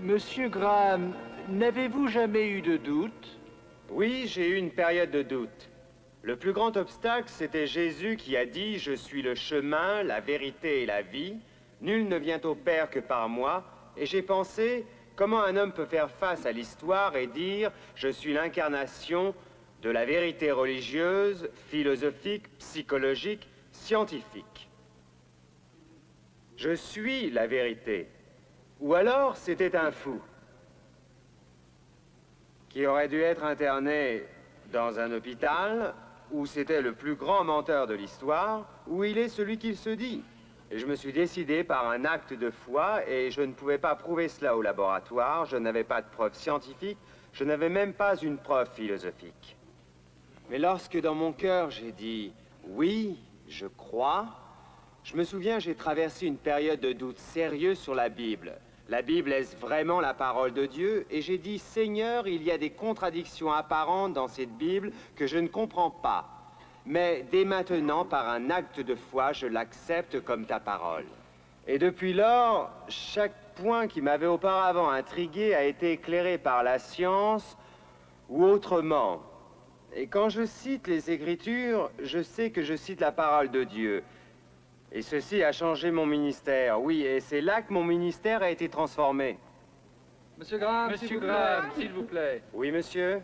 Monsieur Graham, n'avez-vous jamais eu de doute? Oui, j'ai eu une période de doute. Le plus grand obstacle, c'était Jésus qui a dit « Je suis le chemin, la vérité et la vie. Nul ne vient au Père que par moi. » Et j'ai pensé, comment un homme peut faire face à l'histoire et dire « Je suis l'incarnation de la vérité religieuse, philosophique, psychologique, scientifique. » Je suis la vérité. Ou alors, c'était un fou qui aurait dû être interné dans un hôpital, où c'était le plus grand menteur de l'histoire, où il est celui qu'il se dit. Et je me suis décidé par un acte de foi, et je ne pouvais pas prouver cela au laboratoire, je n'avais pas de preuve scientifique, je n'avais même pas une preuve philosophique. Mais lorsque dans mon cœur j'ai dit « oui, je crois », je me souviens, j'ai traversé une période de doute sérieux sur la Bible. La Bible est vraiment la parole de Dieu? Et j'ai dit, Seigneur, il y a des contradictions apparentes dans cette Bible que je ne comprends pas. Mais dès maintenant, par un acte de foi, je l'accepte comme ta parole. Et depuis lors, chaque point qui m'avait auparavant intrigué a été éclairé par la science ou autrement. Et quand je cite les Écritures, je sais que je cite la parole de Dieu. Et ceci a changé mon ministère. Oui, et c'est là que mon ministère a été transformé. Monsieur Graham, s'il vous plaît. Oui, monsieur?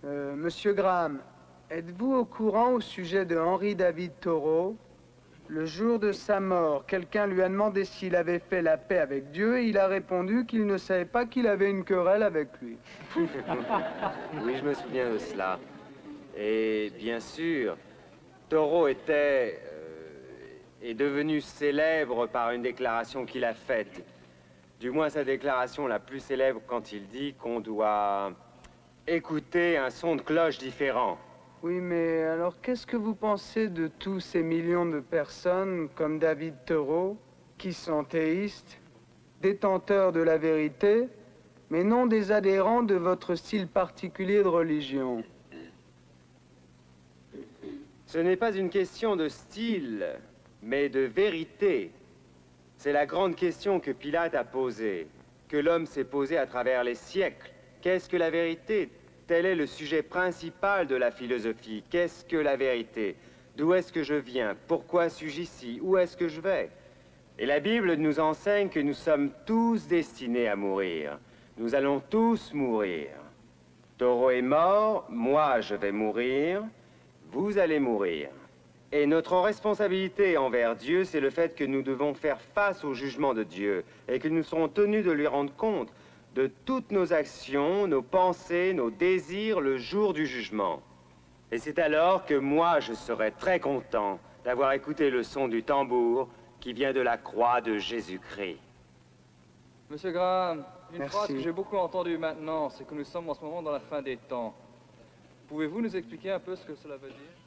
Monsieur Graham, êtes-vous au courant au sujet de Henry David Thoreau? Le jour de sa mort, quelqu'un lui a demandé s'il avait fait la paix avec Dieu et il a répondu qu'il ne savait pas qu'il avait une querelle avec lui. Oui, je me souviens de cela. Et bien sûr, Thoreau est devenu célèbre par une déclaration qu'il a faite. Du moins sa déclaration la plus célèbre quand il dit qu'on doit écouter un son de cloche différent. Oui, mais alors qu'est-ce que vous pensez de tous ces millions de personnes comme David Thoreau, qui sont théistes, détenteurs de la vérité, mais non des adhérents de votre style particulier de religion? Ce n'est pas une question de style, mais de vérité. C'est la grande question que Pilate a posée, que l'homme s'est posée à travers les siècles. Qu'est-ce que la vérité? Tel est le sujet principal de la philosophie. Qu'est-ce que la vérité? D'où est-ce que je viens? Pourquoi suis-je ici? Où est-ce que je vais? Et la Bible nous enseigne que nous sommes tous destinés à mourir. Nous allons tous mourir. Thoreau est mort, moi je vais mourir. Vous allez mourir. Et notre responsabilité envers Dieu, c'est le fait que nous devons faire face au jugement de Dieu et que nous serons tenus de lui rendre compte de toutes nos actions, nos pensées, nos désirs le jour du jugement. Et c'est alors que moi, je serai très content d'avoir écouté le son du tambour qui vient de la croix de Jésus-Christ. Monsieur Graham, une Merci. phrase que j'ai beaucoup entendue maintenant, c'est que nous sommes en ce moment dans la fin des temps. Pouvez-vous nous expliquer un peu ce que cela veut dire?